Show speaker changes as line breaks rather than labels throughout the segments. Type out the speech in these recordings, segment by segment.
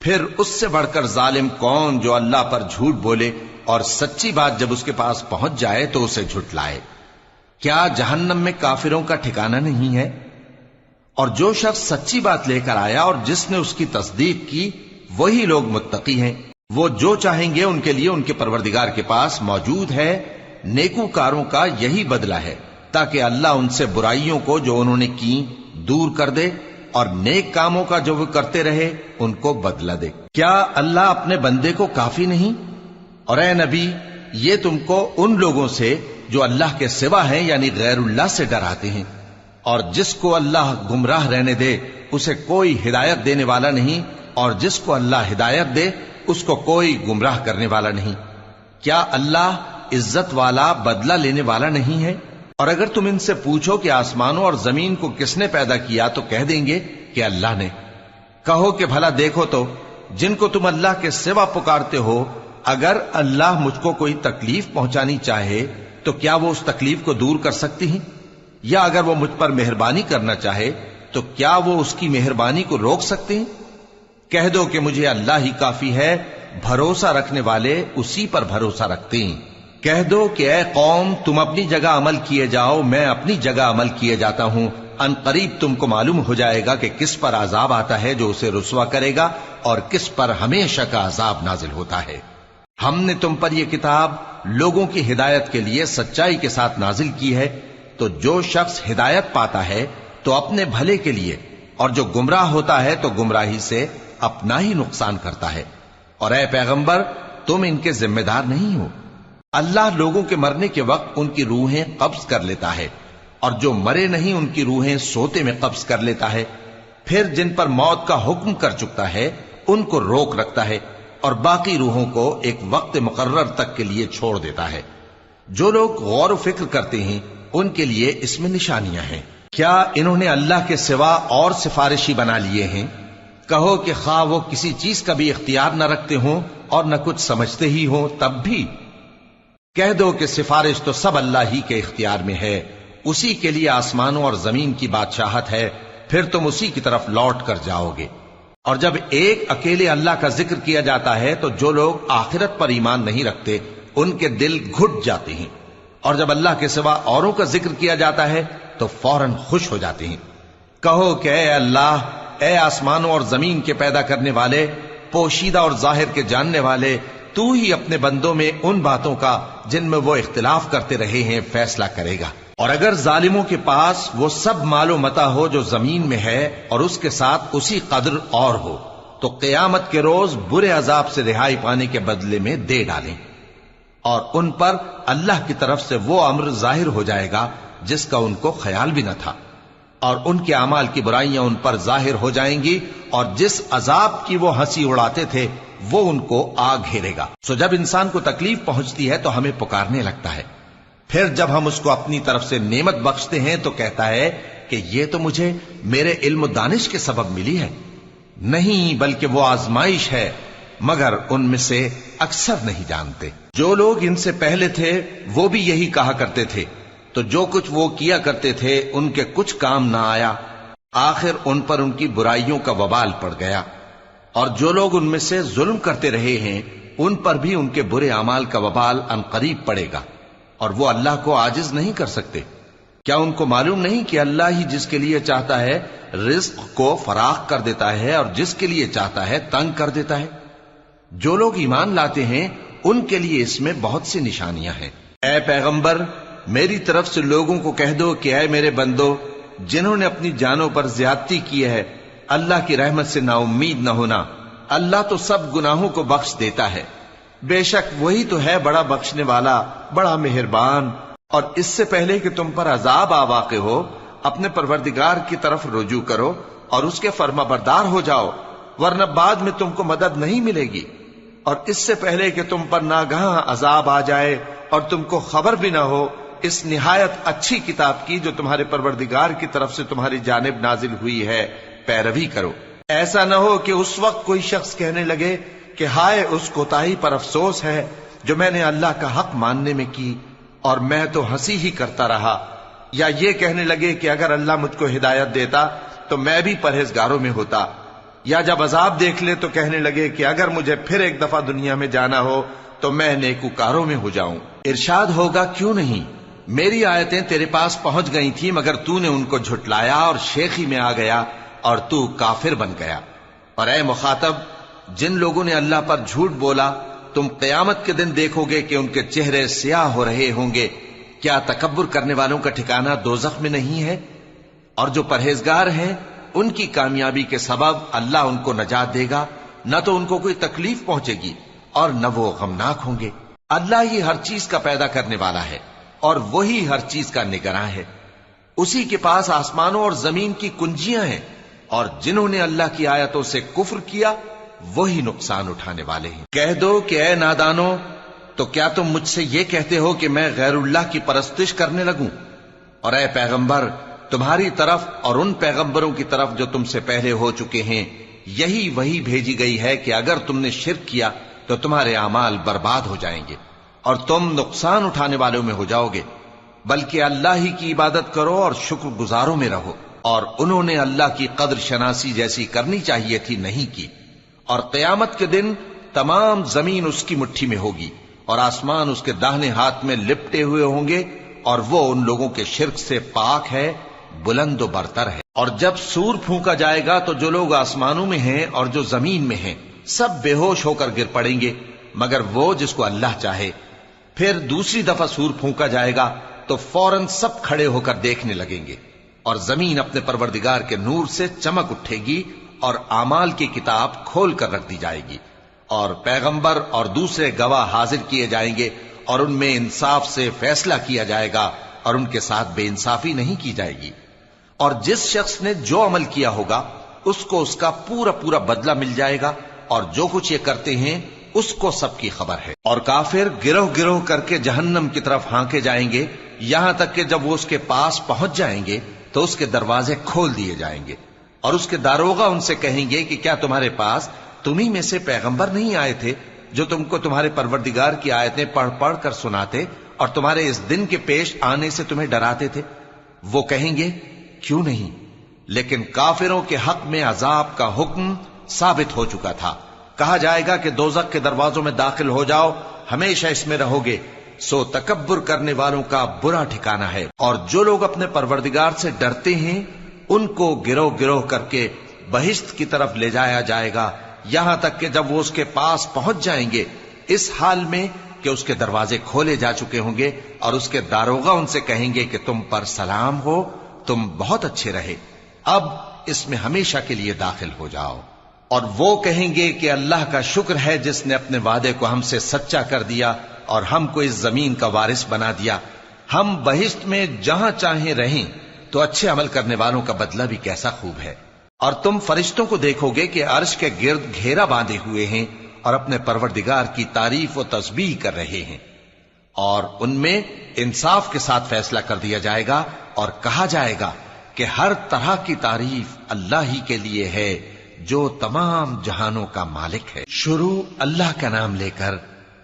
پھر اس سے بڑھ کر ظالم کون جو اللہ پر جھوٹ بولے اور سچی بات جب اس کے پاس پہنچ جائے تو اسے جھٹلائے؟ کیا جہنم میں کافروں کا ٹھکانہ نہیں ہے؟ اور جو شخص سچی بات لے کر آیا اور جس نے اس کی تصدیق کی وہی لوگ متقی ہیں۔ وہ جو چاہیں گے ان کے لیے ان کے پروردگار کے پاس موجود ہے۔ نیکوکاروں کا یہی بدلہ ہے، تاکہ اللہ ان سے برائیوں کو جو انہوں نے کی دور کر دے اور نیک کاموں کا جو وہ کرتے رہے ان کو بدلہ دے۔ کیا اللہ اپنے بندے کو کافی نہیں؟ اور اے نبی، یہ تم کو ان لوگوں سے جو اللہ کے سوا ہیں یعنی غیر اللہ سے ڈراتے ہیں، اور جس کو اللہ گمراہ رہنے دے اسے کوئی ہدایت دینے والا نہیں، اور جس کو اللہ ہدایت دے اس کو کوئی گمراہ کرنے والا نہیں۔ کیا اللہ عزت والا بدلہ لینے والا نہیں ہے؟ اور اگر تم ان سے پوچھو کہ آسمانوں اور زمین کو کس نے پیدا کیا تو کہہ دیں گے کہ اللہ نے۔ کہو کہ بھلا دیکھو تو جن کو تم اللہ کے سوا پکارتے ہو، اگر اللہ مجھ کو کوئی تکلیف پہنچانی چاہے تو کیا وہ اس تکلیف کو دور کر سکتی ہیں؟ یا اگر وہ مجھ پر مہربانی کرنا چاہے تو کیا وہ اس کی مہربانی کو روک سکتے ہیں؟ کہہ دو کہ مجھے اللہ ہی کافی ہے، بھروسہ رکھنے والے اسی پر بھروسہ رکھتے ہیں۔ کہہ دو کہ اے قوم تم اپنی جگہ عمل کیے جاؤ، میں اپنی جگہ عمل کیے جاتا ہوں، ان قریب تم کو معلوم ہو جائے گا کہ کس پر عذاب آتا ہے جو اسے رسوا کرے گا اور کس پر ہمیشہ کا عذاب نازل ہوتا ہے۔ ہم نے تم پر یہ کتاب لوگوں کی ہدایت کے لیے سچائی کے ساتھ نازل کی ہے، تو جو شخص ہدایت پاتا ہے تو اپنے بھلے کے لیے، اور جو گمراہ ہوتا ہے تو گمراہی سے اپنا ہی نقصان کرتا ہے۔ اور اے پیغمبر تم ان کے ذمہ دار نہیں ہو۔ اللہ لوگوں کے مرنے کے وقت ان کی روحیں قبض کر لیتا ہے، اور جو مرے نہیں ان کی روحیں سوتے میں قبض کر لیتا ہے، پھر جن پر موت کا حکم کر چکتا ہے ان کو روک رکھتا ہے، اور باقی روحوں کو ایک وقت مقرر تک کے لیے چھوڑ دیتا ہے۔ جو لوگ غور و فکر کرتے ہیں ان کے لیے اس میں نشانیاں ہیں۔ کیا انہوں نے اللہ کے سوا اور سفارشی بنا لیے ہیں؟ کہو کہ خواہ وہ کسی چیز کا بھی اختیار نہ رکھتے ہوں اور نہ کچھ سمجھتے ہی ہوں تب بھی کہہ دو کہ سفارش تو سب اللہ ہی کے اختیار میں ہے، اسی کے لیے آسمانوں اور زمین کی بادشاہت ہے، پھر تم اسی کی طرف لوٹ کر جاؤ گے۔ اور جب ایک اکیلے اللہ کا ذکر کیا جاتا ہے تو جو لوگ آخرت پر ایمان نہیں رکھتے ان کے دل گھٹ جاتے ہیں، اور جب اللہ کے سوا اوروں کا ذکر کیا جاتا ہے تو فوراً خوش ہو جاتے ہیں۔ کہو کہ اے اللہ، اے آسمانوں اور زمین کے پیدا کرنے والے، پوشیدہ اور ظاہر کے جاننے والے، تو ہی اپنے بندوں میں ان باتوں کا جن میں وہ اختلاف کرتے رہے ہیں فیصلہ کرے گا۔ اور اگر ظالموں کے پاس وہ سب مال و متاع ہو جو زمین میں ہے اور اس کے ساتھ اسی قدر اور ہو تو قیامت کے روز برے عذاب سے رہائی پانے کے بدلے میں دے ڈالیں، اور ان پر اللہ کی طرف سے وہ امر ظاہر ہو جائے گا جس کا ان کو خیال بھی نہ تھا، اور ان کے اعمال کی برائیاں ان پر ظاہر ہو جائیں گی، اور جس عذاب کی وہ ہنسی اڑاتے تھے وہ ان کو آ گھیرے گا۔ سو جب انسان کو تکلیف پہنچتی ہے تو ہمیں پکارنے لگتا ہے، پھر جب ہم اس کو اپنی طرف سے نعمت بخشتے ہیں تو کہتا ہے کہ یہ تو مجھے میرے علم و دانش کے سبب ملی ہے۔ نہیں، بلکہ وہ آزمائش ہے، مگر ان میں سے اکثر نہیں جانتے۔ جو لوگ ان سے پہلے تھے وہ بھی یہی کہا کرتے تھے، تو جو کچھ وہ کیا کرتے تھے ان کے کچھ کام نہ آیا، آخر ان پر ان کی برائیوں کا وبال پڑ گیا۔ اور جو لوگ ان میں سے ظلم کرتے رہے ہیں ان پر بھی ان کے برے اعمال کا وبال ان قریب پڑے گا، اور وہ اللہ کو عاجز نہیں کر سکتے۔ کیا ان کو معلوم نہیں کہ اللہ ہی جس کے لیے چاہتا ہے رزق کو فراخ کر دیتا ہے اور جس کے لیے چاہتا ہے تنگ کر دیتا ہے؟ جو لوگ ایمان لاتے ہیں ان کے لیے اس میں بہت سی نشانیاں ہیں۔ اے پیغمبر، میری طرف سے لوگوں کو کہہ دو کہ اے میرے بندو، جنہوں نے اپنی جانوں پر زیادتی کی ہے، اللہ کی رحمت سے نا امید نہ ہونا۔ اللہ تو سب گناہوں کو بخش دیتا ہے، بے شک وہی تو ہے بڑا بخشنے والا، بڑا مہربان۔ اور اس سے پہلے کہ تم پر عذاب آ واقع ہو، اپنے پروردگار کی طرف رجوع کرو اور اس کے فرما بردار ہو جاؤ، ورنہ بعد میں تم کو مدد نہیں ملے گی۔ اور اس سے پہلے کہ تم پر ناگہاں عذاب آ جائے اور تم کو خبر بھی نہ ہو، اس نہایت اچھی کتاب کی جو تمہارے پروردگار کی طرف سے تمہاری جانب نازل ہوئی ہے پیروی کرو۔ ایسا نہ ہو کہ اس وقت کوئی شخص کہنے لگے کہ ہائے اس کوتاہی پر افسوس ہے جو میں نے اللہ کا حق ماننے میں کی، اور میں تو ہنسی ہی کرتا رہا، یا یہ کہنے لگے کہ اگر اللہ مجھ کو ہدایت دیتا تو میں بھی پرہیزگاروں میں ہوتا۔ یا جب عذاب دیکھ لے تو کہنے لگے کہ اگر مجھے پھر ایک دفعہ دنیا میں جانا ہو تو میں نیکوکاروں میں ہو جاؤں۔ ارشاد ہوگا کیوں نہیں، میری آیتیں تیرے پاس پہنچ گئی تھی مگر تو نے ان کو جھٹلایا اور شیخی میں آ گیا اور تو کافر بن گیا۔ اور اے مخاطب، جن لوگوں نے اللہ پر جھوٹ بولا تم قیامت کے دن دیکھو گے کہ ان کے چہرے سیاہ ہو رہے ہوں گے۔ کیا تکبر کرنے والوں کا ٹھکانہ دوزخ میں نہیں ہے؟ اور جو پرہیزگار ہیں ان کی کامیابی کے سبب اللہ ان کو نجات دے گا، نہ تو ان کو کوئی تکلیف پہنچے گی اور نہ وہ غمناک ہوں گے۔ اللہ ہی ہر چیز کا پیدا کرنے والا ہے اور وہی ہر چیز کا نگراں ہے۔ اسی کے پاس آسمانوں اور زمین کی کنجیاں ہیں، اور جنہوں نے اللہ کی آیتوں سے کفر کیا وہی نقصان اٹھانے والے ہیں۔ کہہ دو کہ اے نادانو، تو کیا تم مجھ سے یہ کہتے ہو کہ میں غیر اللہ کی پرستش کرنے لگوں؟ اور اے پیغمبر، تمہاری طرف اور ان پیغمبروں کی طرف جو تم سے پہلے ہو چکے ہیں یہی وہی بھیجی گئی ہے کہ اگر تم نے شرک کیا تو تمہارے اعمال برباد ہو جائیں گے اور تم نقصان اٹھانے والوں میں ہو جاؤ گے، بلکہ اللہ ہی کی عبادت کرو اور شکر گزاروں میں رہو۔ اور انہوں نے اللہ کی قدر شناسی جیسی کرنی چاہیے تھی نہیں کی۔ اور قیامت کے دن تمام زمین اس کی مٹھی میں ہوگی اور آسمان اس کے داہنے ہاتھ میں لپٹے ہوئے ہوں گے، اور وہ ان لوگوں کے شرک سے پاک ہے، بلند و برتر ہے۔ اور جب سور پھونکا جائے گا تو جو لوگ آسمانوں میں ہیں اور جو زمین میں ہیں سب بے ہوش ہو کر گر پڑیں گے مگر وہ جس کو اللہ چاہے۔ پھر دوسری دفعہ سور پھونکا جائے گا تو فوراً سب کھڑے ہو کر دیکھنے لگیں گے، اور زمین اپنے پروردگار کے نور سے چمک اٹھے گی اور اعمال کی کتاب کھول کر رکھ دی جائے گی، اور پیغمبر اور دوسرے گواہ حاضر کیے جائیں گے، اور ان میں انصاف سے فیصلہ کیا جائے گا اور ان کے ساتھ بے انصافی نہیں کی جائے گی۔ اور جس شخص نے جو عمل کیا ہوگا اس کو اس کا پورا پورا بدلہ مل جائے گا، اور جو کچھ یہ کرتے ہیں اس کو سب کی خبر ہے۔ اور کافر گروہ گروہ کر کے جہنم کی طرف ہانکے جائیں گے، یہاں تک کہ جب وہ اس کے پاس پہنچ جائیں گے تو اس کے دروازے کھول دیے جائیں گے، اور اس کے داروغہ ان سے کہیں گے کہ کیا تمہارے پاس تمہیں میں سے پیغمبر نہیں آئے تھے جو تم کو تمہارے پروردگار کی آیتیں پڑھ پڑھ کر سناتے اور تمہارے اس دن کے پیش آنے سے تمہیں ڈراتے تھے؟ وہ کہیں گے کیوں نہیں، لیکن کافروں کے حق میں عذاب کا حکم ثابت ہو چکا تھا۔ کہا جائے گا کہ دوزخ کے دروازوں میں داخل ہو جاؤ، ہمیشہ اس میں رہو گے، سو تکبر کرنے والوں کا برا ٹھکانہ ہے۔ اور جو لوگ اپنے پروردگار سے ڈرتے ہیں ان کو گروہ گروہ کر کے بہشت کی طرف لے جایا جائے گا، یہاں تک کہ جب وہ اس کے پاس پہنچ جائیں گے اس حال میں کہ اس کے دروازے کھولے جا چکے ہوں گے، اور اس کے داروغہ ان سے کہیں گے کہ تم پر سلام ہو، تم بہت اچھے رہے، اب اس میں ہمیشہ کے لیے داخل ہو جاؤ۔ اور وہ کہیں گے کہ اللہ کا شکر ہے جس نے اپنے وعدے کو ہم سے سچا کر دیا اور ہم کو اس زمین کا وارث بنا دیا، ہم بہشت میں جہاں چاہیں رہیں، تو اچھے عمل کرنے والوں کا بدلہ بھی کیسا خوب ہے۔ اور تم فرشتوں کو دیکھو گے کہ عرش کے گرد گھیرا باندھے ہوئے ہیں اور اپنے پروردگار کی تعریف و تسبیح کر رہے ہیں، اور ان میں انصاف کے ساتھ فیصلہ کر دیا جائے گا، اور کہا جائے گا کہ ہر طرح کی تعریف اللہ ہی کے لیے ہے جو تمام جہانوں کا مالک ہے۔ شروع اللہ کا نام لے کر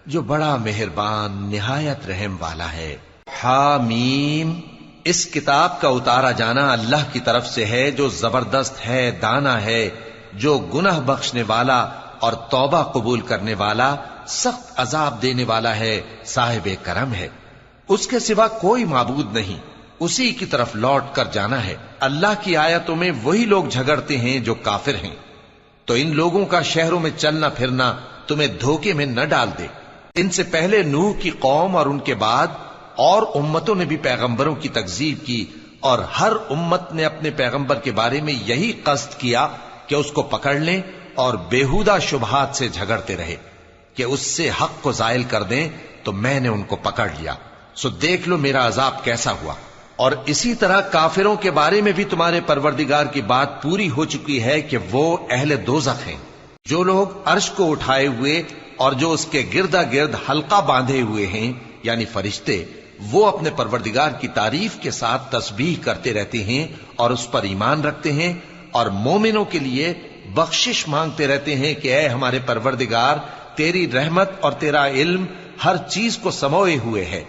جو بڑا مہربان نہایت رحم والا ہے۔ حامیم، اس کتاب کا اتارا جانا اللہ کی طرف سے ہے جو زبردست ہے، دانا ہے، جو گناہ بخشنے والا اور توبہ قبول کرنے والا، سخت عذاب دینے والا ہے، صاحب کرم ہے۔ اس کے سوا کوئی معبود نہیں، اسی کی طرف لوٹ کر جانا ہے۔ اللہ کی آیتوں میں وہی لوگ جھگڑتے ہیں جو کافر ہیں، تو ان لوگوں کا شہروں میں چلنا پھرنا تمہیں دھوکے میں نہ ڈال دے۔ ان سے پہلے نوح کی قوم اور ان کے بعد اور امتوں نے بھی پیغمبروں کی تکذیب کی، اور ہر امت نے اپنے پیغمبر کے بارے میں یہی قصد کیا کہ اس کو پکڑ لیں اور بیہودہ شبہات سے جھگڑتے رہے کہ اس سے حق کو زائل کر دیں، تو میں نے ان کو پکڑ لیا، سو دیکھ لو میرا عذاب کیسا ہوا۔ اور اسی طرح کافروں کے بارے میں بھی تمہارے پروردگار کی بات پوری ہو چکی ہے کہ وہ اہل دوزخ ہیں۔ جو لوگ عرش کو اٹھائے ہوئے اور جو اس کے گردا گرد حلقہ باندھے ہوئے ہیں یعنی فرشتے، وہ اپنے پروردگار کی تعریف کے ساتھ تسبیح کرتے رہتے ہیں اور اس پر ایمان رکھتے ہیں، اور مومنوں کے لیے بخشش مانگتے رہتے ہیں کہ اے ہمارے پروردگار، تیری رحمت اور تیرا علم ہر چیز کو سموئے ہوئے ہے،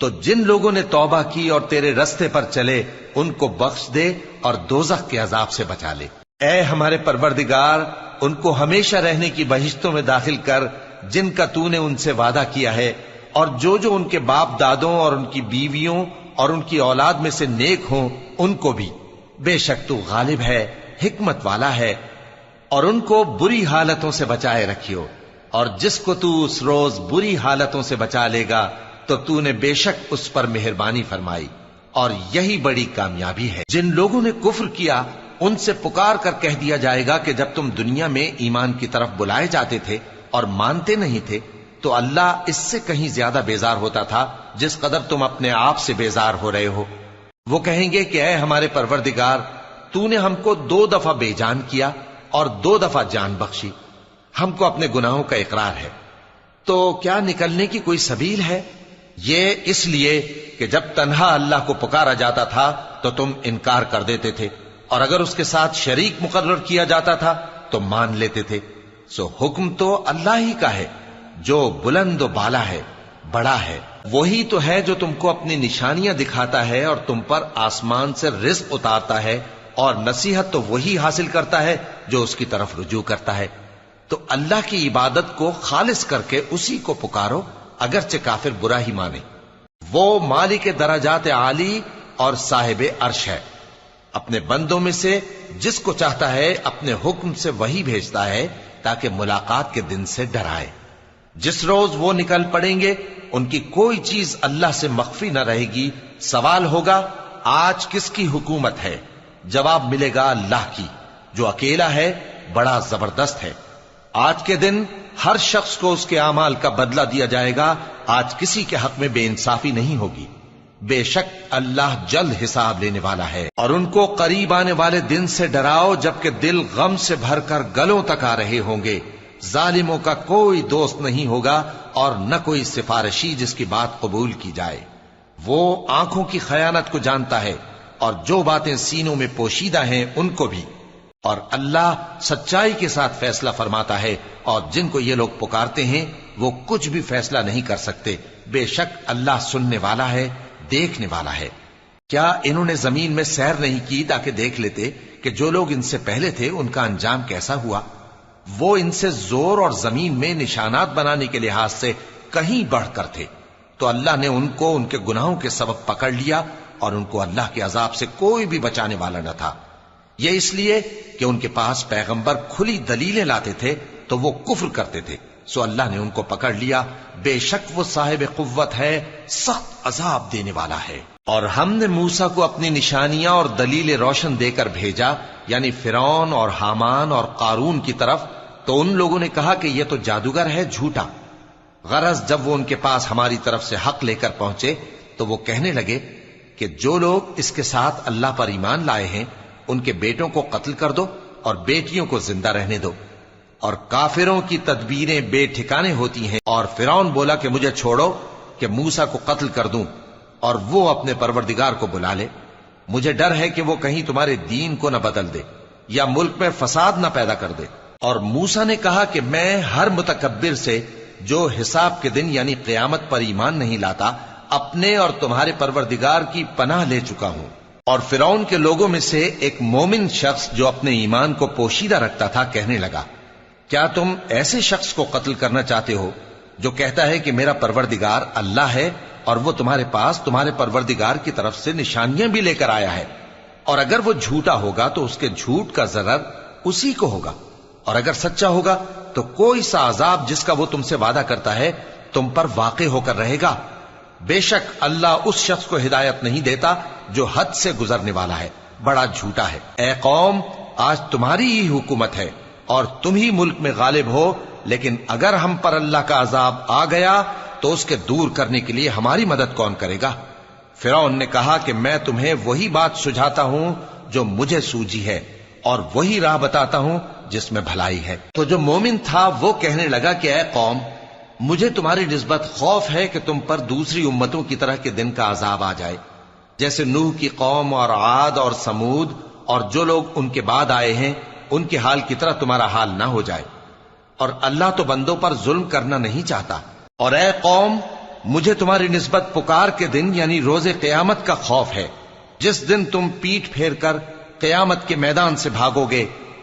تو جن لوگوں نے توبہ کی اور تیرے رستے پر چلے ان کو بخش دے اور دوزخ کے عذاب سے بچا لے۔ اے ہمارے پروردگار، ان کو ہمیشہ رہنے کی بہشتوں میں داخل کر جن کا تو نے ان سے وعدہ کیا ہے، اور جو جو ان کے باپ دادوں اور ان کی بیویوں اور ان کی اولاد میں سے نیک ہوں ان کو بھی۔ بے شک تو غالب ہے، حکمت والا ہے۔ اور ان کو بری حالتوں سے بچائے رکھیو، اور جس کو تو اس روز بری حالتوں سے بچا لے گا تو نے بے شک اس پر مہربانی فرمائی، اور یہی بڑی کامیابی ہے۔ جن لوگوں نے کفر کیا ان سے پکار کر کہہ دیا جائے گا کہ جب تم دنیا میں ایمان کی طرف بلائے جاتے تھے اور مانتے نہیں تھے تو اللہ اس سے کہیں زیادہ بیزار ہوتا تھا جس قدر تم اپنے آپ سے بیزار ہو رہے ہو۔ وہ کہیں گے کہ اے ہمارے پروردگار، تو نے ہم کو 2 دفعہ بے جان کیا اور 2 دفعہ جان بخشی، ہم کو اپنے گناہوں کا اقرار ہے، تو کیا نکلنے کی کوئی سبیل ہے؟ یہ اس لیے کہ جب تنہا اللہ کو پکارا جاتا تھا تو تم انکار کر دیتے تھے، اور اگر اس کے ساتھ شریک مقرر کیا جاتا تھا تو مان لیتے تھے۔ سو حکم تو اللہ ہی کا ہے جو بلند و بالا ہے، بڑا ہے۔ وہی تو ہے جو تم کو اپنی نشانیاں دکھاتا ہے اور تم پر آسمان سے رزق اتارتا ہے، اور نصیحت تو وہی حاصل کرتا ہے جو اس کی طرف رجوع کرتا ہے۔ تو اللہ کی عبادت کو خالص کر کے اسی کو پکارو، اگرچہ کافر برا ہی مانے۔ وہ مالک درجات عالی اور صاحب عرش ہے، اپنے بندوں میں سے جس کو چاہتا ہے اپنے حکم سے وہی بھیجتا ہے تاکہ ملاقات کے دن سے ڈرائے۔ جس روز وہ نکل پڑیں گے ان کی کوئی چیز اللہ سے مخفی نہ رہے گی۔ سوال ہوگا آج کس کی حکومت ہے؟ جواب ملے گا اللہ کی، جو اکیلا ہے، بڑا زبردست ہے۔ آج کے دن ہر شخص کو اس کے اعمال کا بدلہ دیا جائے گا۔ آج کسی کے حق میں بے انصافی نہیں ہوگی۔ بے شک اللہ جلد حساب لینے والا ہے۔ اور ان کو قریب آنے والے دن سے ڈراؤ جبکہ دل غم سے بھر کر گلوں تک آ رہے ہوں گے۔ ظالموں کا کوئی دوست نہیں ہوگا اور نہ کوئی سفارشی جس کی بات قبول کی جائے۔ وہ آنکھوں کی خیانت کو جانتا ہے اور جو باتیں سینوں میں پوشیدہ ہیں ان کو بھی۔ اور اللہ سچائی کے ساتھ فیصلہ فرماتا ہے، اور جن کو یہ لوگ پکارتے ہیں وہ کچھ بھی فیصلہ نہیں کر سکتے۔ بے شک اللہ سننے والا ہے، دیکھنے والا ہے۔ کیا انہوں نے زمین میں سیر نہیں کی تاکہ دیکھ لیتے کہ جو لوگ ان سے پہلے تھے ان کا انجام کیسا ہوا؟ وہ ان سے زور اور زمین میں نشانات بنانے کے لحاظ سے کہیں بڑھ کر تھے، تو اللہ نے ان کو ان کے گناہوں کے سبب پکڑ لیا، اور ان کو اللہ کے عذاب سے کوئی بھی بچانے والا نہ تھا۔ یہ اس لیے کہ ان کے پاس پیغمبر کھلی دلیلیں لاتے تھے تو وہ کفر کرتے تھے، سو اللہ نے ان کو پکڑ لیا۔ بے شک وہ صاحب قوت ہے، سخت عذاب دینے والا ہے۔ اور ہم نے موسیٰ کو اپنی نشانیاں اور دلیل روشن دے کر بھیجا، یعنی فرعون اور حامان اور قارون کی طرف، تو ان لوگوں نے کہا کہ یہ تو جادوگر ہے، جھوٹا۔ غرض جب وہ ان کے پاس ہماری طرف سے حق لے کر پہنچے تو وہ کہنے لگے کہ جو لوگ اس کے ساتھ اللہ پر ایمان لائے ہیں ان کے بیٹوں کو قتل کر دو اور بیٹیوں کو زندہ رہنے دو۔ اور کافروں کی تدبیریں بے ٹھکانے ہوتی ہیں۔ اور فرعون بولا کہ مجھے چھوڑو کہ موسیٰ کو قتل کر دوں اور وہ اپنے پروردگار کو بلا لے۔ مجھے ڈر ہے کہ وہ کہیں تمہارے دین کو نہ بدل دے یا ملک میں فساد نہ پیدا کر دے۔ اور موسیٰ نے کہا کہ میں ہر متکبر سے جو حساب کے دن یعنی قیامت پر ایمان نہیں لاتا اپنے اور تمہارے پروردگار کی پناہ لے چکا ہوں۔ اور فرعون کے لوگوں میں سے ایک مومن شخص جو اپنے ایمان کو پوشیدہ رکھتا تھا کہنے لگا، کیا تم ایسے شخص کو قتل کرنا چاہتے ہو جو کہتا ہے کہ میرا پروردگار اللہ ہے اور وہ تمہارے پاس تمہارے پروردگار کی طرف سے نشانیاں بھی لے کر آیا ہے؟ اور اگر وہ جھوٹا ہوگا تو اس کے جھوٹ کا ضرر اسی کو ہوگا، اور اگر سچا ہوگا تو کوئی سا عذاب جس کا وہ تم سے وعدہ کرتا ہے تم پر واقع ہو کر رہے گا۔ بے شک اللہ اس شخص کو ہدایت نہیں دیتا جو حد سے گزرنے والا ہے، بڑا جھوٹا ہے۔ اے قوم، آج تمہاری ہی حکومت ہے اور تم ہی ملک میں غالب ہو، لیکن اگر ہم پر اللہ کا عذاب آ گیا تو اس کے دور کرنے کے لیے ہماری مدد کون کرے گا؟ فرعون نے کہا کہ میں تمہیں وہی بات سجھاتا ہوں جو مجھے سوجی ہے اور وہی راہ بتاتا ہوں جس میں بھلائی ہے۔ تو جو مومن تھا وہ کہنے لگا کہ اے قوم، مجھے تمہاری نسبت خوف ہے کہ تم پر دوسری امتوں کی طرح کے دن کا عذاب آ جائے، جیسے نوح کی قوم اور عاد اور سمود اور جو لوگ ان کے بعد آئے ہیں ان کے حال کی طرح تمہارا حال نہ ہو جائے۔ اور اللہ تو بندوں پر ظلم کرنا نہیں چاہتا۔ اور اے قوم، مجھے تمہاری نسبت پکار کے دن یعنی روز قیامت کا خوف ہے، جس دن تم پیٹھ پھیر کر قیامت کے میدان سے بھاگو گے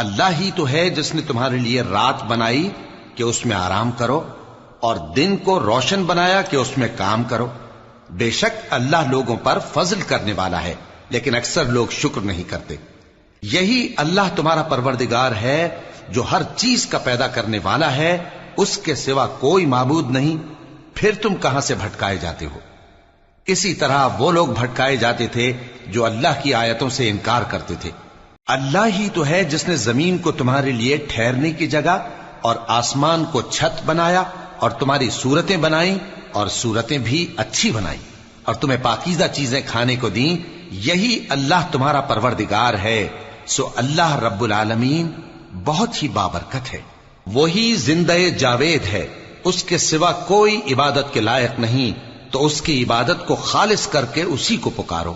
اللہ ہی تو ہے جس نے تمہارے لیے رات بنائی کہ اس میں آرام کرو اور دن کو روشن بنایا کہ اس میں کام کرو. بے شک اللہ لوگوں پر فضل کرنے والا ہے لیکن اکثر لوگ شکر نہیں کرتے. یہی اللہ تمہارا پروردگار ہے جو ہر چیز کا پیدا کرنے والا ہے، اس کے سوا کوئی معبود نہیں. پھر تم کہاں سے بھٹکائے جاتے ہو؟ اسی طرح وہ لوگ بھٹکائے جاتے تھے جو اللہ کی آیتوں سے انکار کرتے تھے. اللہ ہی تو ہے جس نے زمین کو تمہارے لیے ٹھہرنے کی جگہ اور آسمان کو چھت بنایا اور تمہاری صورتیں بنائیں اور صورتیں بھی اچھی بنائیں اور تمہیں پاکیزہ چیزیں کھانے کو دیں. یہی اللہ تمہارا پروردگار ہے. سو اللہ رب العالمین بہت ہی بابرکت ہے. وہی زندہ جاوید ہے، اس کے سوا کوئی عبادت کے لائق نہیں، تو اس کی عبادت کو خالص کر کے اسی کو پکارو.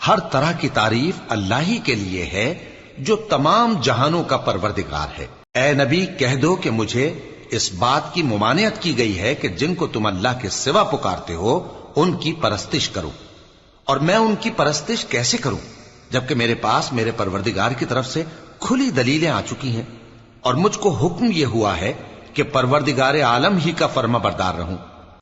ہر طرح کی تعریف اللہ ہی کے لیے ہے جو تمام جہانوں کا پروردگار ہے. اے نبی کہہ دو کہ مجھے اس بات کی ممانعت کی گئی ہے کہ جن کو تم اللہ کے سوا پکارتے ہو ان کی پرستش کرو، اور میں ان کی پرستش کیسے کروں جبکہ میرے پاس میرے پروردگار کی طرف سے کھلی دلیلیں آ چکی ہیں، اور مجھ کو حکم یہ ہوا ہے کہ پروردگار عالم ہی کا فرما بردار رہوں.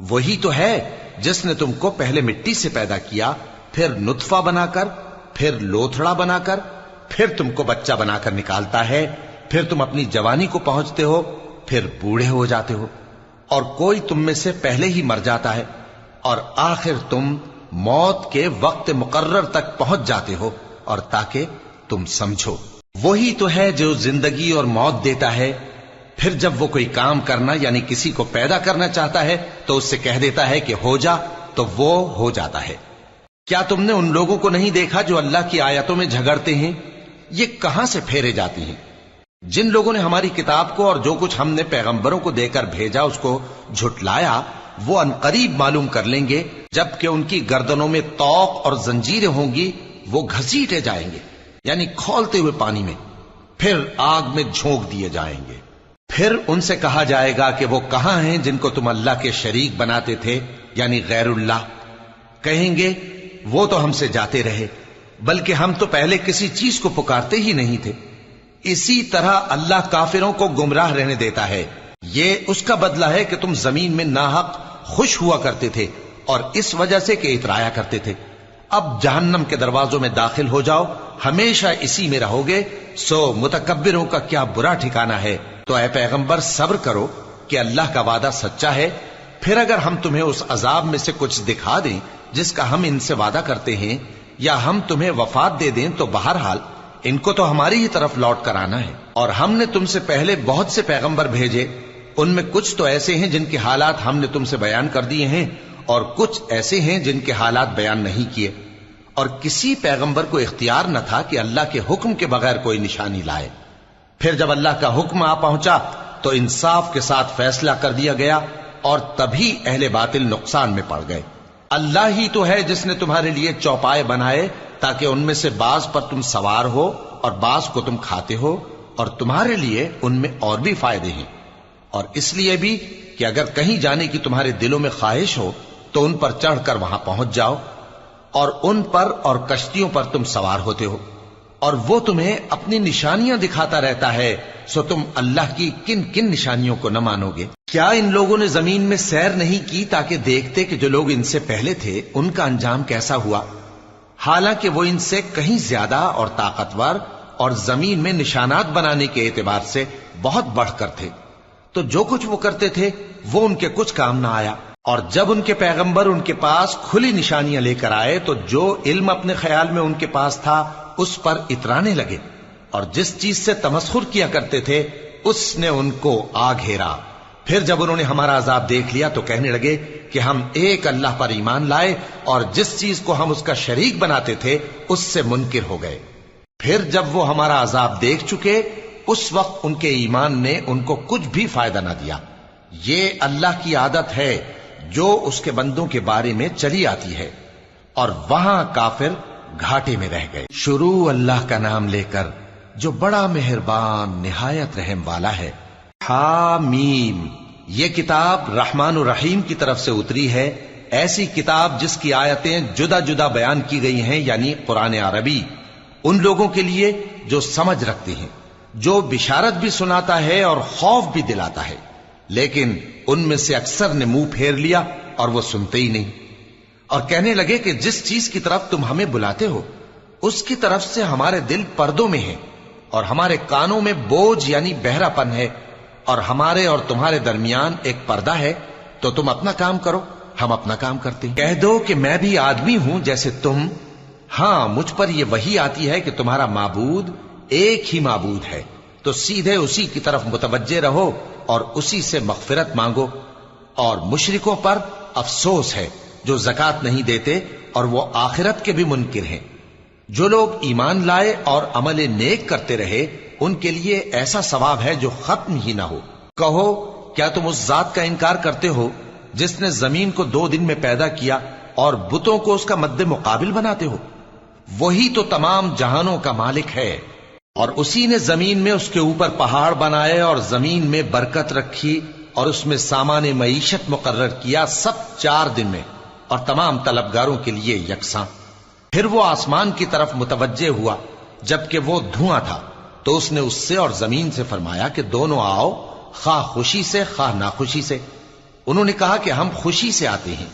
وہی تو ہے جس نے تم کو پہلے مٹی سے پیدا کیا، پھر نطفہ بنا کر، پھر لوتھڑا بنا کر، پھر تم کو بچہ بنا کر نکالتا ہے، پھر تم اپنی جوانی کو پہنچتے ہو، پھر بوڑھے ہو جاتے ہو، اور کوئی تم میں سے پہلے ہی مر جاتا ہے، اور آخر تم موت کے وقت مقرر تک پہنچ جاتے ہو. اور تاکہ تم سمجھو وہی تو ہے جو زندگی اور موت دیتا ہے، پھر جب وہ کوئی کام کرنا یعنی کسی کو پیدا کرنا چاہتا ہے تو اس سے کہہ دیتا ہے کہ ہو جا، تو وہ ہو جاتا ہے. کیا تم نے ان لوگوں کو نہیں دیکھا جو اللہ کی آیتوں میں جھگڑتے ہیں؟ یہ کہاں سے پھیرے جاتی ہیں؟ جن لوگوں نے ہماری کتاب کو اور جو کچھ ہم نے پیغمبروں کو دے کر بھیجا اس کو جھٹلایا، وہ انقریب معلوم کر لیں گے جبکہ ان کی گردنوں میں طوق اور زنجیریں ہوں گی، وہ گھسیٹے جائیں گے یعنی کھولتے ہوئے پانی میں، پھر آگ میں جھونک دیے جائیں گے. پھر ان سے کہا جائے گا کہ وہ کہاں ہیں جن کو تم اللہ کے شریک بناتے تھے یعنی غیر اللہ؟ کہیں گے وہ تو ہم سے جاتے رہے، بلکہ ہم تو پہلے کسی چیز کو پکارتے ہی نہیں تھے. اسی طرح اللہ کافروں کو گمراہ رہنے دیتا ہے. یہ اس کا بدلہ ہے کہ تم زمین میں ناحق خوش ہوا کرتے تھے اور اس وجہ سے کہ اترایا کرتے تھے. اب جہنم کے دروازوں میں داخل ہو جاؤ، ہمیشہ اسی میں رہو گے. سو متکبروں کا کیا برا ٹھکانہ ہے. تو اے پیغمبر صبر کرو کہ اللہ کا وعدہ سچا ہے. پھر اگر ہم تمہیں اس عذاب میں سے کچھ دکھا دیں جس کا ہم ان سے وعدہ کرتے ہیں، یا ہم تمہیں وفات دے دیں، تو بہرحال ان کو تو ہماری ہی طرف لوٹ کر آنا ہے. اور ہم نے تم سے پہلے بہت سے پیغمبر بھیجے، ان میں کچھ تو ایسے ہیں جن کے حالات ہم نے تم سے بیان کر دیے ہیں، اور کچھ ایسے ہیں جن کے حالات بیان نہیں کیے. اور کسی پیغمبر کو اختیار نہ تھا کہ اللہ کے حکم کے بغیر کوئی نشانی لائے. پھر جب اللہ کا حکم آ پہنچا تو انصاف کے ساتھ فیصلہ کر دیا گیا، اور تبھی اہل باطل نقصان میں پڑ گئے. اللہ ہی تو ہے جس نے تمہارے لیے چوپائے بنائے تاکہ ان میں سے بعض پر تم سوار ہو اور بعض کو تم کھاتے ہو، اور تمہارے لیے ان میں اور بھی فائدے ہیں. اور اس لیے بھی کہ اگر کہیں جانے کی تمہارے دلوں میں خواہش ہو تو ان پر چڑھ کر وہاں پہنچ جاؤ، اور ان پر اور کشتیوں پر تم سوار ہوتے ہو، اور وہ تمہیں اپنی نشانیاں دکھاتا رہتا ہے. سو تم اللہ کی کن کن نشانیوں کو نہ مانو گے؟ کیا ان لوگوں نے زمین میں سیر نہیں کی تاکہ دیکھتے کہ جو لوگ ان سے پہلے تھے ان کا انجام کیسا ہوا، حالانکہ وہ ان سے کہیں زیادہ اور طاقتور اور زمین میں نشانات بنانے کے اعتبار سے بہت بڑھ کر تھے. تو جو کچھ وہ کرتے تھے وہ ان کے کچھ کام نہ آیا. اور جب ان کے پیغمبر ان کے پاس کھلی نشانیاں لے کر آئے تو جو علم اپنے خیال میں ان کے پاس تھا اس پر اترانے لگے، اور جس چیز سے تمسخر کیا کرتے تھے اس نے ان کو آ گھیرا. پھر جب انہوں نے ہمارا عذاب دیکھ لیا تو کہنے لگے کہ ہم ایک اللہ پر ایمان لائے، اور جس چیز کو ہم اس کا شریک بناتے تھے اس سے منکر ہو گئے. پھر جب وہ ہمارا عذاب دیکھ چکے اس وقت ان کے ایمان نے ان کو کچھ بھی فائدہ نہ دیا. یہ اللہ کی عادت ہے جو اس کے بندوں کے بارے میں چلی آتی ہے، اور وہاں کافر گھاٹے میں رہ گئے. شروع اللہ کا نام لے کر جو بڑا مہربان نہایت رحم والا ہے. حامیم، یہ کتاب رحمان الرحیم کی طرف سے اتری ہے، ایسی کتاب جس کی آیتیں جدا جدا بیان کی گئی ہیں، یعنی قرآن عربی، ان لوگوں کے لیے جو سمجھ رکھتے ہیں، جو بشارت بھی سناتا ہے اور خوف بھی دلاتا ہے، لیکن ان میں سے اکثر نے منہ پھیر لیا اور وہ سنتے ہی نہیں، اور کہنے لگے کہ جس چیز کی طرف تم ہمیں بلاتے ہو اس کی طرف سے ہمارے دل پردوں میں ہیں اور ہمارے کانوں میں بوجھ یعنی بہرا پن ہے، اور ہمارے اور تمہارے درمیان ایک پردہ ہے، تو تم اپنا کام کرو، ہم اپنا کام کرتے ہیں۔ کہہ دو کہ میں بھی آدمی ہوں جیسے تم، ہاں مجھ پر یہ وحی آتی ہے کہ تمہارا معبود ایک ہی معبود ہے، تو سیدھے اسی کی طرف متوجہ رہو اور اسی سے مغفرت مانگو۔ اور مشرکوں پر افسوس ہے جو زکوٰۃ نہیں دیتے اور وہ آخرت کے بھی منکر ہیں۔ جو لوگ ایمان لائے اور عمل نیک کرتے رہے ان کے لیے ایسا ثواب ہے جو ختم ہی نہ ہو۔ کہو کیا تم اس ذات کا انکار کرتے ہو جس نے زمین کو 2 دن میں پیدا کیا اور بتوں کو اس کا مد مقابل بناتے ہو؟ وہی تو تمام جہانوں کا مالک ہے، اور اسی نے زمین میں اس کے اوپر پہاڑ بنائے اور زمین میں برکت رکھی اور اس میں سامان معیشت مقرر کیا، سب 4 دن میں، اور تمام طلبگاروں کے لیے یکساں۔ پھر وہ آسمان کی طرف متوجہ ہوا جبکہ وہ دھواں تھا، تو اس نے اس سے اور زمین سے فرمایا کہ دونوں آؤ، خواہ خوشی سے خواہ ناخوشی سے۔ انہوں نے کہا کہ ہم خوشی سے آتے ہیں۔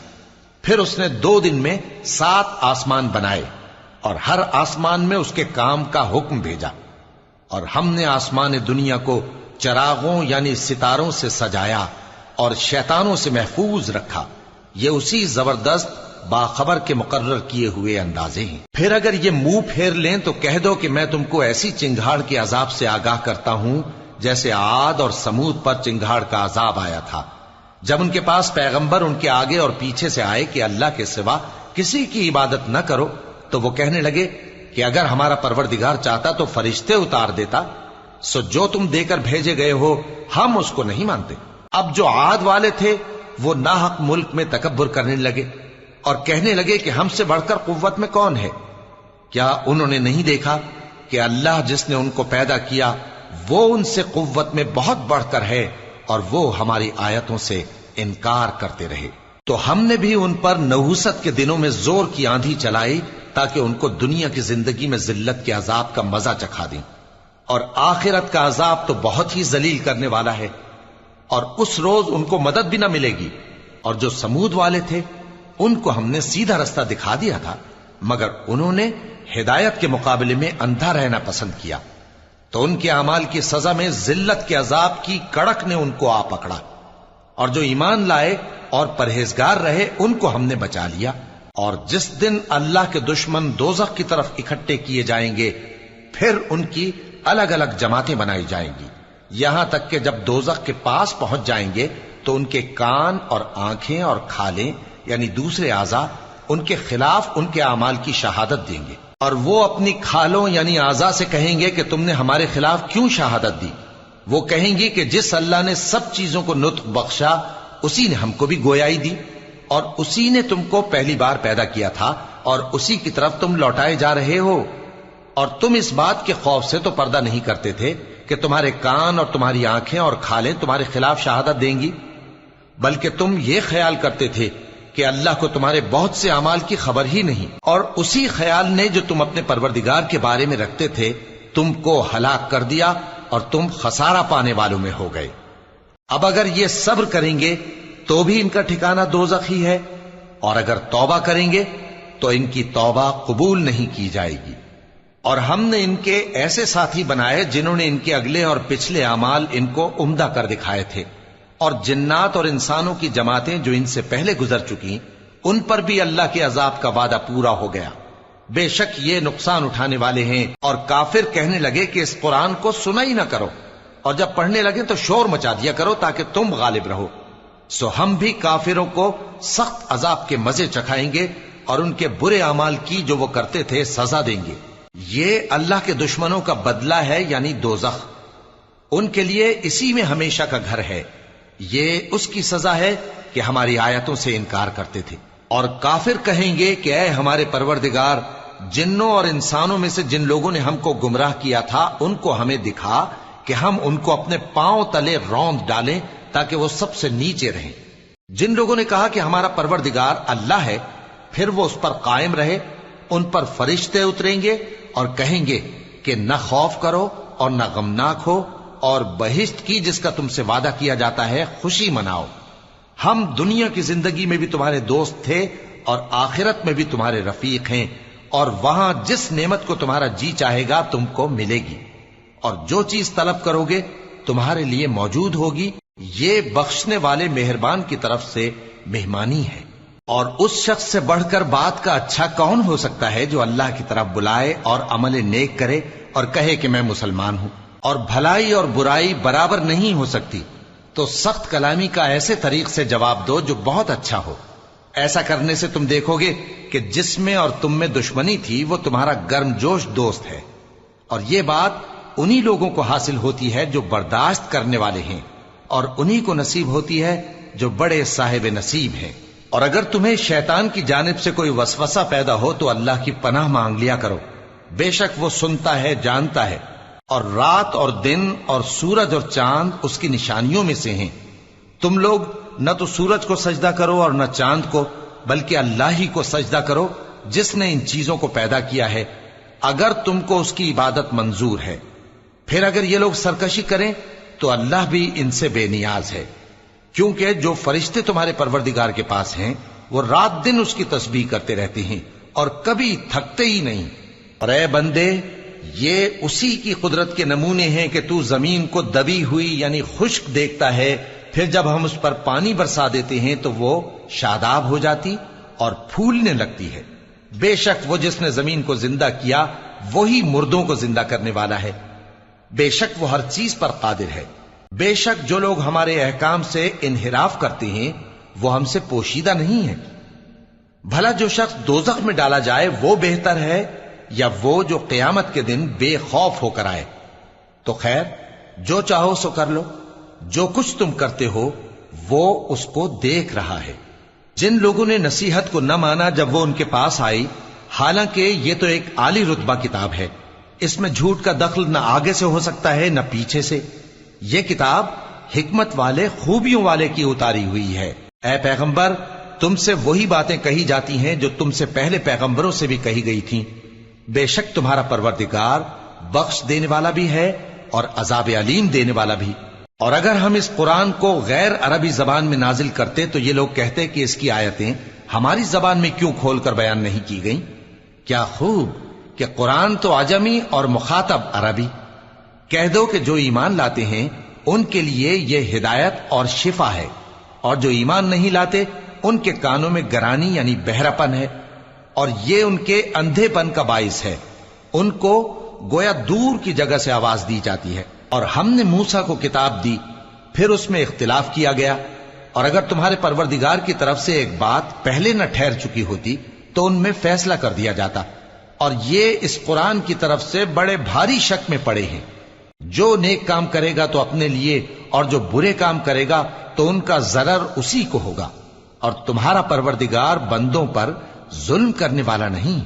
پھر اس نے 2 دن میں 7 آسمان بنائے اور ہر آسمان میں اس کے کام کا حکم بھیجا، اور ہم نے آسمان دنیا کو چراغوں یعنی ستاروں سے سجایا اور شیطانوں سے محفوظ رکھا۔ یہ اسی زبردست باخبر کے مقرر کیے ہوئے اندازے ہیں۔ پھر اگر یہ منہ پھیر لیں تو کہہ دو کہ میں تم کو ایسی چنگھاڑ کے عذاب سے آگاہ کرتا ہوں جیسے عاد اور سمود پر چنگھاڑ کا عذاب آیا تھا، جب ان کے پاس پیغمبر ان کے آگے اور پیچھے سے آئے کہ اللہ کے سوا کسی کی عبادت نہ کرو، تو وہ کہنے لگے کہ اگر ہمارا پروردگار چاہتا تو فرشتے اتار دیتا، سو جو تم دے کر بھیجے گئے ہو ہم اس کو نہیں مانتے۔ اب جو عاد والے تھے وہ ناحق ملک میں تکبر کرنے لگے اور کہنے لگے کہ ہم سے بڑھ کر قوت میں کون ہے؟ کیا انہوں نے نہیں دیکھا کہ اللہ جس نے ان کو پیدا کیا وہ ان سے قوت میں بہت بڑھ کر ہے، اور وہ ہماری آیتوں سے انکار کرتے رہے۔ تو ہم نے بھی ان پر نحوست کے دنوں میں زور کی آندھی چلائی تاکہ ان کو دنیا کی زندگی میں ذلت کے عذاب کا مزہ چکھا دیں، اور آخرت کا عذاب تو بہت ہی ذلیل کرنے والا ہے، اور اس روز ان کو مدد بھی نہ ملے گی۔ اور جو سمود والے تھے ان کو ہم نے سیدھا رستہ دکھا دیا تھا، مگر انہوں نے ہدایت کے مقابلے میں اندھا رہنا پسند کیا، تو ان کے اعمال کی سزا میں ذلت کے عذاب کی کڑک نے ان کو آ پکڑا۔ اور جو ایمان لائے اور پرہیزگار رہے ان کو ہم نے بچا لیا۔ اور جس دن اللہ کے دشمن دوزخ کی طرف اکٹھے کیے جائیں گے پھر ان کی الگ الگ جماعتیں بنائی جائیں گی، یہاں تک کہ جب دوزخ کے پاس پہنچ جائیں گے تو ان کے کان اور آنکھیں اور کھالیں یعنی دوسرے اعضاء ان کے خلاف ان کے اعمال کی شہادت دیں گے، اور وہ اپنی کھالوں یعنی اعضاء سے کہیں گے کہ تم نے ہمارے خلاف کیوں شہادت دی؟ وہ کہیں گی کہ جس اللہ نے سب چیزوں کو نطق بخشا اسی نے ہم کو بھی گویائی دی، اور اسی نے تم کو پہلی بار پیدا کیا تھا اور اسی کی طرف تم لوٹائے جا رہے ہو۔ اور تم اس بات کے خوف سے تو پردہ نہیں کرتے تھے کہ تمہارے کان اور تمہاری آنکھیں اور کھالیں تمہارے خلاف شہادت دیں گی، بلکہ تم یہ خیال کرتے تھے کہ اللہ کو تمہارے بہت سے اعمال کی خبر ہی نہیں، اور اسی خیال نے جو تم اپنے پروردگار کے بارے میں رکھتے تھے تم کو ہلاک کر دیا اور تم خسارہ پانے والوں میں ہو گئے۔ اب اگر یہ صبر کریں گے تو بھی ان کا ٹھکانہ دوزخ ہی ہے، اور اگر توبہ کریں گے تو ان کی توبہ قبول نہیں کی جائے گی۔ اور ہم نے ان کے ایسے ساتھی بنائے جنہوں نے ان کے اگلے اور پچھلے اعمال ان کو عمدہ کر دکھائے تھے، اور جنات اور انسانوں کی جماعتیں جو ان سے پہلے گزر چکی ان پر بھی اللہ کے عذاب کا وعدہ پورا ہو گیا۔ بے شک یہ نقصان اٹھانے والے ہیں۔ اور کافر کہنے لگے کہ اس قرآن کو سنا ہی نہ کرو، اور جب پڑھنے لگے تو شور مچا دیا کرو تاکہ تم غالب رہو۔ سو ہم بھی کافروں کو سخت عذاب کے مزے چکھائیں گے اور ان کے برے اعمال کی جو وہ کرتے تھے سزا دیں گے۔ یہ اللہ کے دشمنوں کا بدلہ ہے یعنی دوزخ، ان کے لیے اسی میں ہمیشہ کا گھر ہے۔ یہ اس کی سزا ہے کہ ہماری آیتوں سے انکار کرتے تھے۔ اور کافر کہیں گے کہ اے ہمارے پروردگار، جنوں اور انسانوں میں سے جن لوگوں نے ہم کو گمراہ کیا تھا ان کو ہمیں دکھا کہ ہم ان کو اپنے پاؤں تلے روند ڈالیں تاکہ وہ سب سے نیچے رہیں۔ جن لوگوں نے کہا کہ ہمارا پروردگار اللہ ہے، پھر وہ اس پر قائم رہے، ان پر فرشتے اتریں گے اور کہیں گے کہ نہ خوف کرو اور نہ غمناک ہو، اور بہشت کی جس کا تم سے وعدہ کیا جاتا ہے خوشی مناؤ۔ ہم دنیا کی زندگی میں بھی تمہارے دوست تھے اور آخرت میں بھی تمہارے رفیق ہیں، اور وہاں جس نعمت کو تمہارا جی چاہے گا تم کو ملے گی، اور جو چیز طلب کرو گے تمہارے لیے موجود ہوگی۔ یہ بخشنے والے مہربان کی طرف سے مہمانی ہے۔ اور اس شخص سے بڑھ کر بات کا اچھا کون ہو سکتا ہے جو اللہ کی طرف بلائے اور عمل نیک کرے اور کہے کہ میں مسلمان ہوں۔ اور بھلائی اور برائی برابر نہیں ہو سکتی، تو سخت کلامی کا ایسے طریق سے جواب دو جو بہت اچھا ہو۔ ایسا کرنے سے تم دیکھو گے کہ جس میں اور تم میں دشمنی تھی وہ تمہارا گرم جوش دوست ہے، اور یہ بات انہی لوگوں کو حاصل ہوتی ہے جو برداشت کرنے والے ہیں، اور انہی کو نصیب ہوتی ہے جو بڑے صاحب نصیب ہیں۔ اور اگر تمہیں شیطان کی جانب سے کوئی وسوسہ پیدا ہو تو اللہ کی پناہ مانگ لیا کرو، بے شک وہ سنتا ہے، جانتا ہے۔ اور رات اور دن اور سورج اور چاند اس کی نشانیوں میں سے ہیں۔ تم لوگ نہ تو سورج کو سجدہ کرو اور نہ چاند کو، بلکہ اللہ ہی کو سجدہ کرو جس نے ان چیزوں کو پیدا کیا ہے، اگر تم کو اس کی عبادت منظور ہے۔ پھر اگر یہ لوگ سرکشی کریں تو اللہ بھی ان سے بے نیاز ہے، کیونکہ جو فرشتے تمہارے پروردگار کے پاس ہیں وہ رات دن اس کی تسبیح کرتے رہتے ہیں اور کبھی تھکتے ہی نہیں۔ اور اے بندے، یہ اسی کی قدرت کے نمونے ہیں کہ تو زمین کو دبی ہوئی یعنی خشک دیکھتا ہے، پھر جب ہم اس پر پانی برسا دیتے ہیں تو وہ شاداب ہو جاتی اور پھولنے لگتی ہے۔ بے شک وہ جس نے زمین کو زندہ کیا وہی مردوں کو زندہ کرنے والا ہے، بے شک وہ ہر چیز پر قادر ہے۔ بے شک جو لوگ ہمارے احکام سے انحراف کرتے ہیں وہ ہم سے پوشیدہ نہیں ہے۔ بھلا جو شخص دوزخ میں ڈالا جائے وہ بہتر ہے یا وہ جو قیامت کے دن بے خوف ہو کر آئے؟ تو خیر، جو چاہو سو کر لو، جو کچھ تم کرتے ہو وہ اس کو دیکھ رہا ہے۔ جن لوگوں نے نصیحت کو نہ مانا جب وہ ان کے پاس آئی، حالانکہ یہ تو ایک عالی رتبہ کتاب ہے، اس میں جھوٹ کا دخل نہ آگے سے ہو سکتا ہے نہ پیچھے سے۔ یہ کتاب حکمت والے، خوبیوں والے کی اتاری ہوئی ہے۔ اے پیغمبر، تم سے وہی باتیں کہی جاتی ہیں جو تم سے پہلے پیغمبروں سے بھی کہی گئی تھیں۔ بے شک تمہارا پروردگار بخش دینے والا بھی ہے اور عذاب علیم دینے والا بھی۔ اور اگر ہم اس قرآن کو غیر عربی زبان میں نازل کرتے تو یہ لوگ کہتے کہ اس کی آیتیں ہماری زبان میں کیوں کھول کر بیان نہیں کی گئیں؟ کیا خوب کہ قرآن تو عجمی اور مخاطب عربی۔ کہہ دو کہ جو ایمان لاتے ہیں ان کے لیے یہ ہدایت اور شفا ہے، اور جو ایمان نہیں لاتے ان کے کانوں میں گرانی یعنی بہراپن ہے، اور یہ ان کے اندھے پن کا باعث ہے۔ ان کو گویا دور کی جگہ سے آواز دی جاتی ہے۔ اور ہم نے موسیٰ کو کتاب دی، پھر اس میں اختلاف کیا گیا، اور اگر تمہارے پروردگار کی طرف سے ایک بات پہلے نہ ٹھہر چکی ہوتی تو ان میں فیصلہ کر دیا جاتا۔ اور یہ اس قرآن کی طرف سے بڑے بھاری شک میں پڑے ہیں۔ جو نیک کام کرے گا تو اپنے لیے، اور جو برے کام کرے گا تو ان کا ضرر اسی کو ہوگا، اور تمہارا پروردگار بندوں پر ظلم کرنے والا نہیں۔